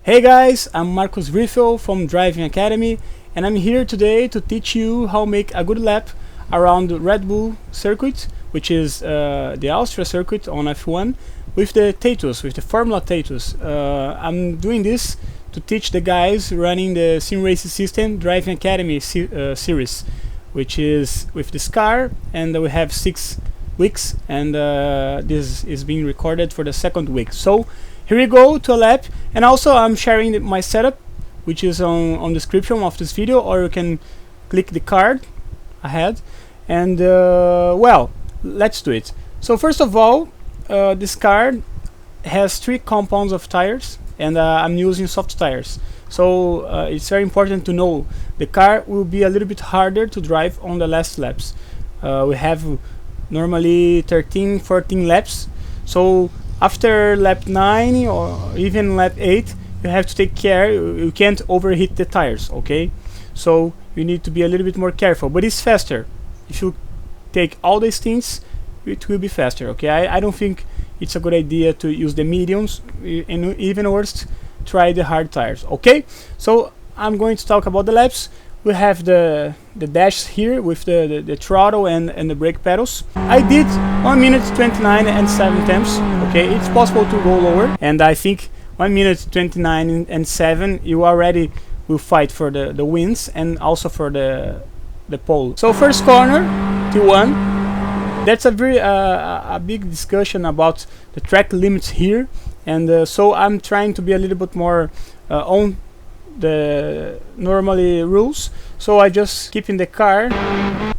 Hey guys, I'm Marcus Riffel from Driving Academy, and I'm here today to teach you how to make a good lap around the Red Bull circuit, which is the Austria circuit on F1, with the Tatuus, with the Formula Tatuus. I'm doing this to teach the guys running the Sim Racing System Driving Academy series, which is with this car, and we have 6 weeks, and this is being recorded for the 2nd week. So here we go to a lap, and also I'm sharing my setup, which is on description of this video, or you can click the card ahead, and well, let's do it. So first of all, this car has 3 compounds of tires, and I'm using soft tires. So it's very important to know the car will be a little bit harder to drive on the last laps. We have normally 13-14 laps, so after lap 9 or even lap 8 you have to take care, you can't overheat the tires, okay? So you need to be a little bit more careful, but it's faster. If you take all these things, it will be faster, okay? I don't think it's a good idea to use the mediums, and even worse, try the hard tires, okay? So I'm going to talk about the laps. We have the dash here with the throttle and the brake pedals. I did 1 minute 29 and 7 tenths. Okay, it's possible to go lower, and I think 1 minute 29 and 7 you already will fight for the wins and also for the pole. So first corner, T1. That's a very a big discussion about the track limits here, and so I'm trying to be a little bit more on the normally rules, so I just keeping the car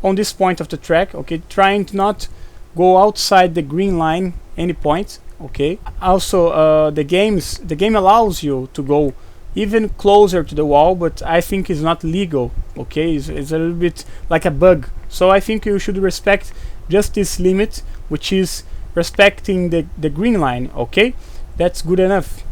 on this point of the track, okay, trying to not go outside the green line any point, okay. Also the game allows you to go even closer to the wall, but I think it's not legal, okay. It's a little bit like a bug, so I think you should respect just this limit, which is respecting the green line, okay. That's good enough.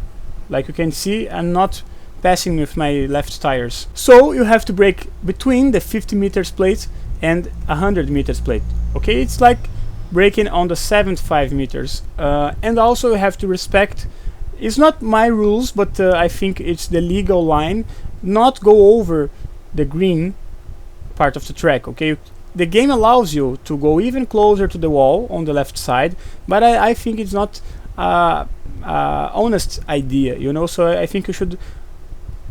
Like you can see, I'm not passing with my left tires. So you have to brake between the 50 meters plate and 100 meters plate, okay. It's like braking on the 75 meters, and also you have to respect, it's not my rules, but I think it's the legal line, not go over the green part of the track, okay. The game allows you to go even closer to the wall on the left side, but I think it's not honest idea, you know. So I think you should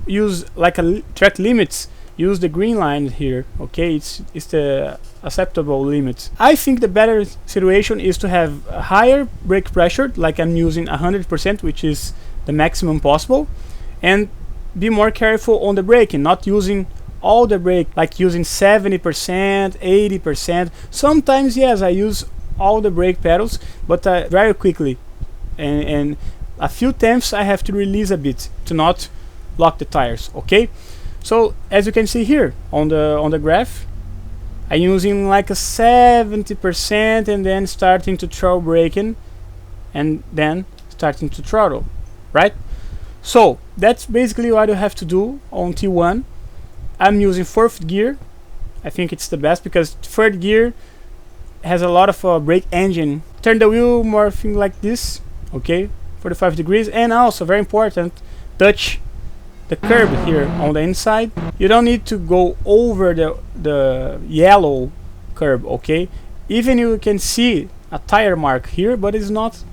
use like a track limits, use the green line here, okay. It's the acceptable limit. I think the better situation is to have a higher brake pressure, like I'm using 100%, which is the maximum possible, and be more careful on the braking, not using all the brake, like using 70%, 80%. Sometimes yes, I use all the brake pedals, but very quickly, and a few tenths I have to release a bit to not lock the tires, okay. So as you can see here on the graph, I'm using like a 70% and then starting to throw braking and then starting to throttle, right? So that's basically what you have to do on T1. I'm using 4th gear. I think it's the best because 3rd gear has a lot of brake engine. Turn the wheel more thing like this, okay, 45 degrees, and also very important, touch the curb here on the inside. You don't need to go over the yellow curb, okay. Even you can see a tire mark here, but it's not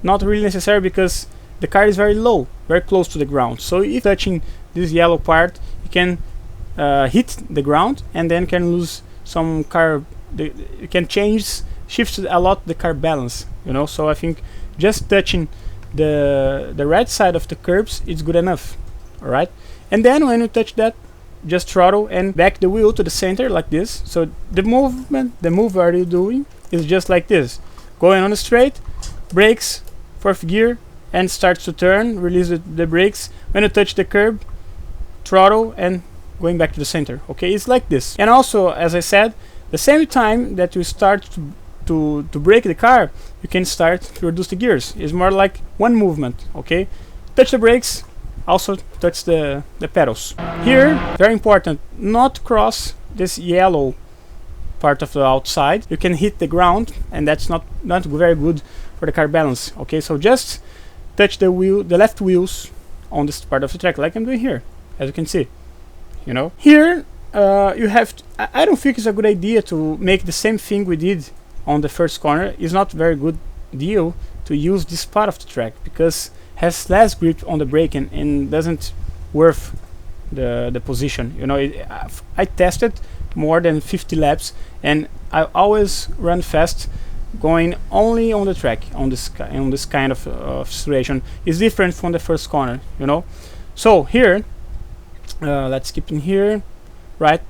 really necessary because the car is very low, very close to the ground. So if touching this yellow part, you can hit the ground and then can lose some car. You can shift a lot the car balance, you know. So I think just touching the right side of the curbs is good enough. Alright, and then when you touch that, just throttle and back the wheel to the center like this. So the move you're doing is just like this, going on the straight, brakes, 4th gear, and starts to turn, release the brakes. When you touch the curb, throttle and going back to the center, okay. It's like this. And also, as I said, the same time that you start to brake the car, you can start to reduce the gears. It's more like one movement, okay. Touch the brakes, also touch the pedals. Here, very important, not cross this yellow part of the outside. You can hit the ground, and that's not very good for the car balance, okay. So just touch the left wheels on this part of the track, like I'm doing here, as you can see. You know, here you have to, I don't think it's a good idea to make the same thing we did on the first corner. It's not very good deal to use this part of the track because has less grip on the braking and doesn't worth the position. You know, I tested more than 50 laps and I always run fast going only on the track on this kind of situation. Is different from the first corner, you know. So here let's skip in here, right?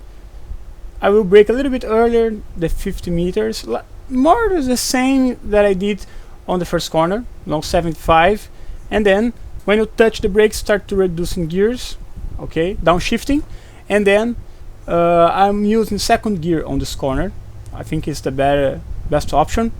I will brake a little bit earlier, the 50 meters, more or less the same that I did on the first corner, 75, and then when you touch the brakes, start to reducing gears, okay, downshifting, and then I'm using second gear on this corner. I think it's the best option.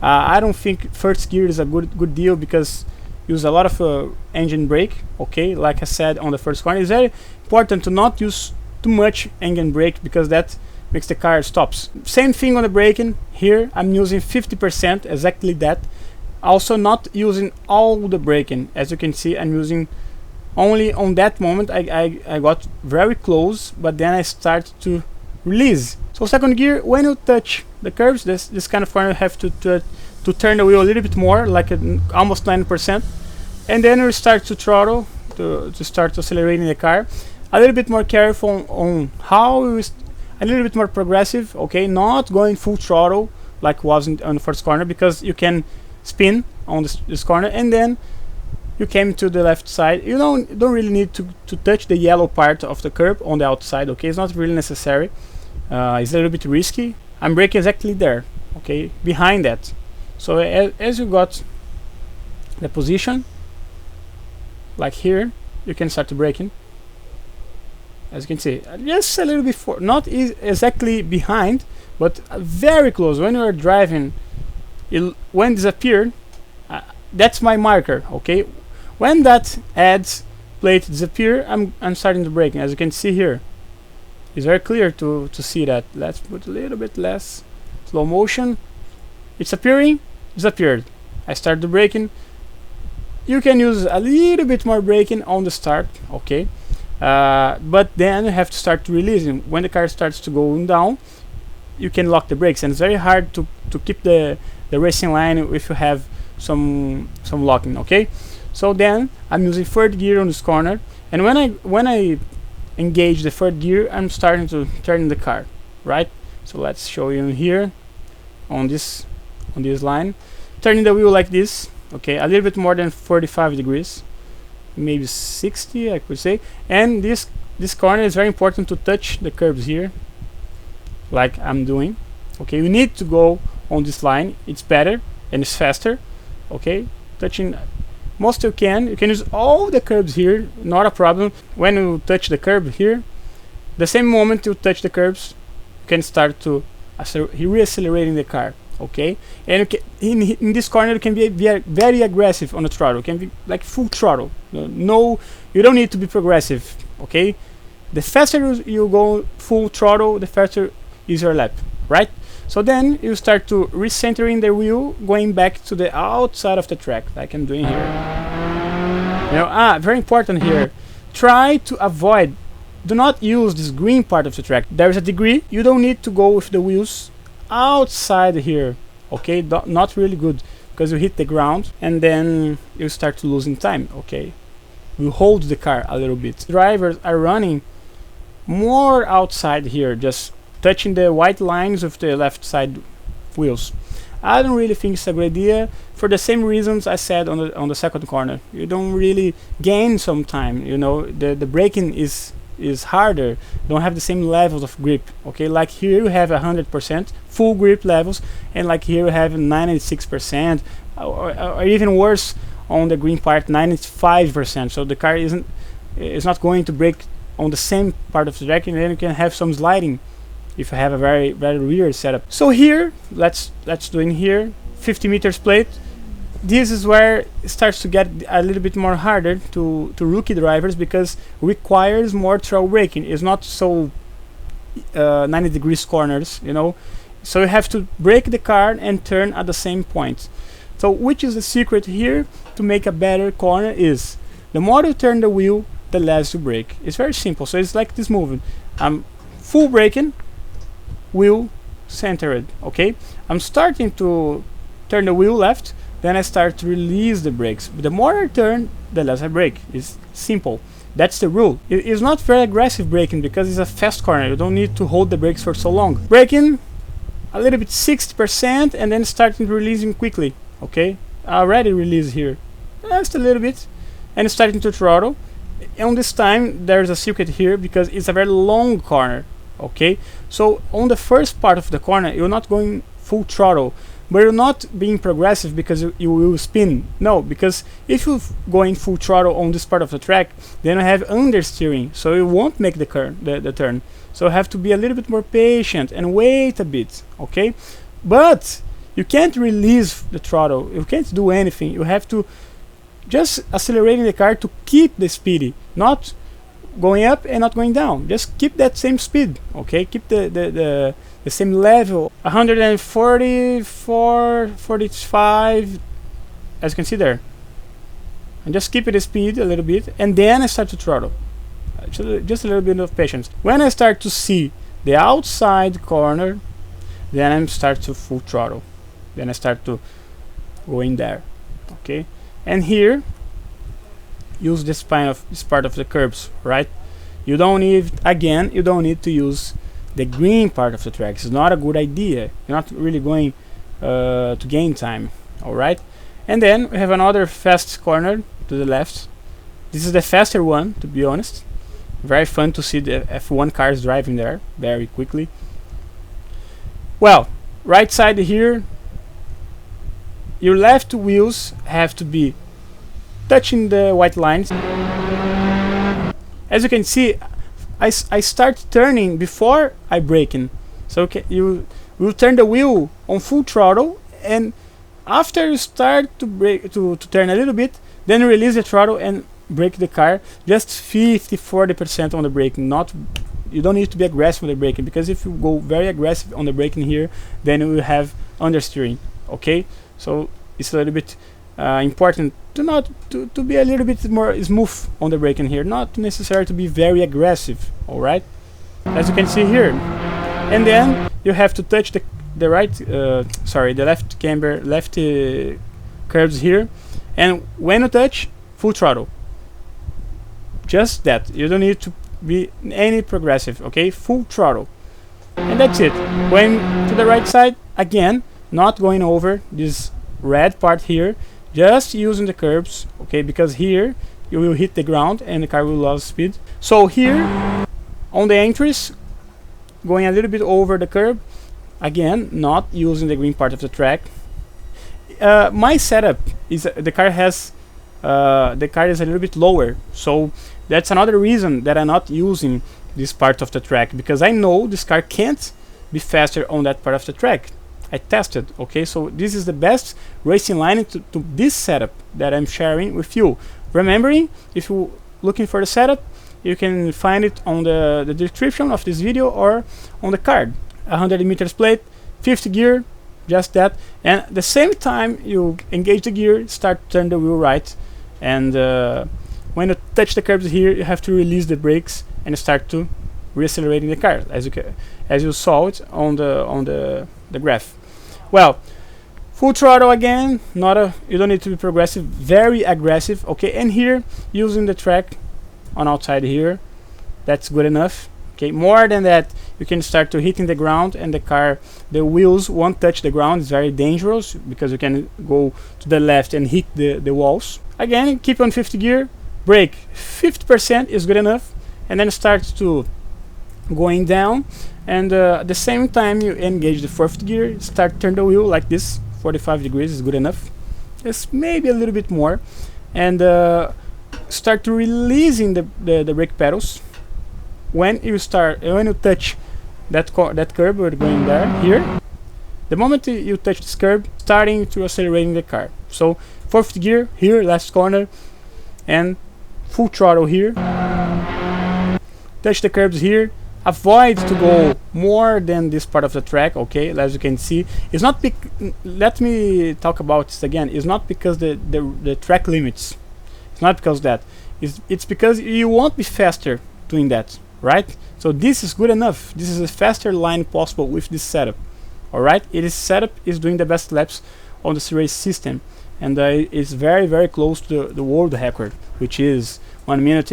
I don't think first gear is a good deal because use a lot of engine brake, okay, like I said on the first corner. It's very important to not use too much engine brake because that makes the car stops. Same thing on the braking. Here I'm using 50%, exactly that. Also not using all the braking. As you can see, I'm using only on that moment. I got very close, but then I start to release. So second gear, when you touch the curves, this kind of corner, you have to turn the wheel a little bit more, like almost 9%, and then you start to throttle to start accelerating the car. A little bit more careful on how you a little bit more progressive, okay, not going full throttle like was on the first corner because you can spin on this corner, and then you came to the left side. You don't really need to touch the yellow part of the curb on the outside, okay, it's not really necessary. It's a little bit risky. I'm braking exactly there, okay, behind that. So as you got the position, like here, you can start braking. As you can see, just a little bit not exactly behind, but very close. When you are driving, when disappeared, that's my marker, okay. When that adds plate disappear, I'm starting to braking. As you can see here, it's very clear to see that. Let's put a little bit less slow motion. It's appearing, disappeared. I start the braking. You can use a little bit more braking on the start, okay. But then you have to start releasing. When the car starts to go down, you can lock the brakes, and it's very hard to keep the racing line if you have some locking, okay. So then I'm using third gear on this corner, and when I engage the third gear, I'm starting to turn the car, right? So let's show you here on this line, turning the wheel like this, okay, a little bit more than 45 degrees, maybe 60 I could say. And this corner is very important to touch the curbs here, like I'm doing, okay. You need to go on this line, it's better and it's faster, okay. Touching most you can use all the curbs here, not a problem. When you touch the curb here, the same moment you touch the curbs, you can start to reaccelerating the car, okay. And you in this corner you can be very aggressive on the throttle. You can be like full throttle. No, you don't need to be progressive, okay. The faster you go full throttle, the faster is your lap, right? So then you start to recentering the wheel, going back to the outside of the track, like I'm doing here. You know, very important here. Try to avoid, do not use this green part of the track. There is a degree, you don't need to go with the wheels outside here, okay. Not really good, because you hit the ground and then you start to losing time, okay. You hold the car a little bit. Drivers are running more outside here, just touching the white lines of the left side wheels. I don't really think it's a good idea for the same reasons I said on the second corner. You don't really gain some time, you know. The braking is harder, don't have the same levels of grip, okay. Like here you have 100% full grip levels, and like here you have 96%, or even worse on the green part, 95%. So the car is not going to brake on the same part of the track, and then you can have some sliding if you have a very weird setup. So here, let's do in here 50 meters plate. This is where it starts to get a little bit more harder to rookie drivers, because requires more throttle braking. It's not so 90 degrees corners, you know. So you have to brake the car and turn at the same point. So which is the secret here to make a better corner is the more you turn the wheel, the less you brake. It's very simple. So it's like this movement. I'm full braking, wheel centered. Okay, I'm starting to turn the wheel left, then I start to release the brakes. But the more I turn, the less I brake. It's simple. That's the rule. It's not very aggressive braking because it's a fast corner. You don't need to hold the brakes for so long. Braking a little bit 60% and then starting releasing quickly. Okay, I already released here just a little bit and starting to throttle. On this time there's a circuit here because it's a very long corner. Okay, so on the first part of the corner you're not going full throttle, but you're not being progressive because you will spin. No, because if you go in full throttle on this part of the track, then you have understeering, so you won't make the turn. So you have to be a little bit more patient and wait a bit. Okay, but you can't release the throttle. You can't do anything. You have to just accelerating the car to keep the speed, not going up and not going down. Just keep that same speed. Okay, keep the same level, 144, 45, as you can see there, and just keep the speed a little bit, and then I start to throttle. Just a little bit of patience. When I start to see the outside corner, then I start to full throttle. Then I start to go in there. Okay, and here use this part of the curbs, right? You don't need, again, you don't need to use the green part of the track. It's not a good idea. You're not really going to gain time. All right, and then we have another fast corner to the left. This is the faster one, to be honest. Very fun to see the F1 cars driving there very quickly. Well, right side here, your left wheels have to be touching the white lines. As you can see, I start turning before I braking. So you will turn the wheel on full throttle, and after you start to brake to turn a little bit, then you release the throttle and brake the car just 50-40% on the braking. You don't need to be aggressive on the braking, because if you go very aggressive on the braking here, then you will have understeering. Okay, so it's a little bit important to be a little bit more smooth on the braking here, not necessary to be very aggressive. All right, as you can see here, and then you have to touch the left camber, left curves here, and when you touch, full throttle. Just that. You don't need to be any progressive. Okay, full throttle, and that's it. Going to the right side again, not going over this red part here, just using the curbs. Okay, because here you will hit the ground and the car will lose speed. So here on the entries, going a little bit over the curb, again not using the green part of the track. My setup is the car is a little bit lower, so that's another reason that I'm not using this part of the track, because I know this car can't be faster on that part of the track. I tested. Okay, so this is the best racing line to this setup that I'm sharing with you. Remembering, if you're looking for the setup, you can find it on the description of this video or on the card. 100 meters plate, 50 gear, just that. And at the same time you engage the gear, start to turn the wheel right, and when you touch the curbs here, you have to release the brakes and start to reaccelerating the car, as you saw it on the graph. Well, full throttle again. You don't need to be progressive, very aggressive. Okay, and here using the track on outside here, that's good enough. Okay, more than that, you can start to hitting the ground, and the wheels won't touch the ground. It's very dangerous because you can go to the left and hit the walls. Again, keep on 50 gear, brake 50% is good enough, and then start to going down, and at the same time you engage the fourth gear, start turn the wheel like this, 45 degrees is good enough, just maybe a little bit more, and start to releasing the brake pedals. When you touch that curb, we're going there here. The moment you touch this curb, starting to accelerating the car. So fourth gear here, last corner, and full throttle here. Touch the curbs here. Avoid to go more than this part of the track. Okay, as you can see, it's not. Let me talk about this again. It's not because the track limits. It's not because of that. It's because you won't be faster doing that, right? So this is good enough. This is a faster line possible with this setup. All right, setup is doing the best laps on the sim race system, and it's very close to the world record, which is 1 minute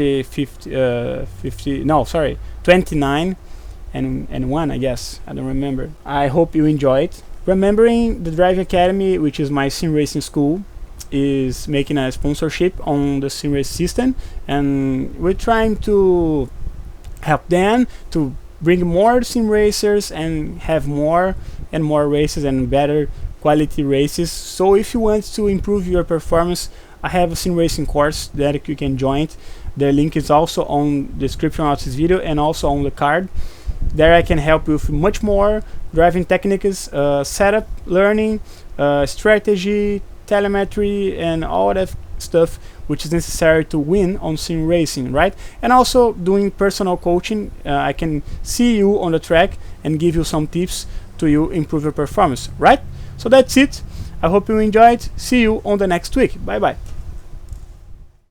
29 and 1, I guess. I don't remember. I hope you enjoy it. Remembering the Driving Academy, which is my sim racing school, is making a sponsorship on the sim race system, and we're trying to help them to bring more sim racers and have more and more races and better quality races. So if you want to improve your performance, I have a sim racing course that you can join. The link is also on the description of this video and also on the card. There I can help you with much more driving techniques, setup, learning, strategy, telemetry, and all that stuff which is necessary to win on sim racing, right? And also doing personal coaching. I can see you on the track and give you some tips to you improve your performance, right? So that's it. I hope you enjoyed. See you on the next week. Bye bye.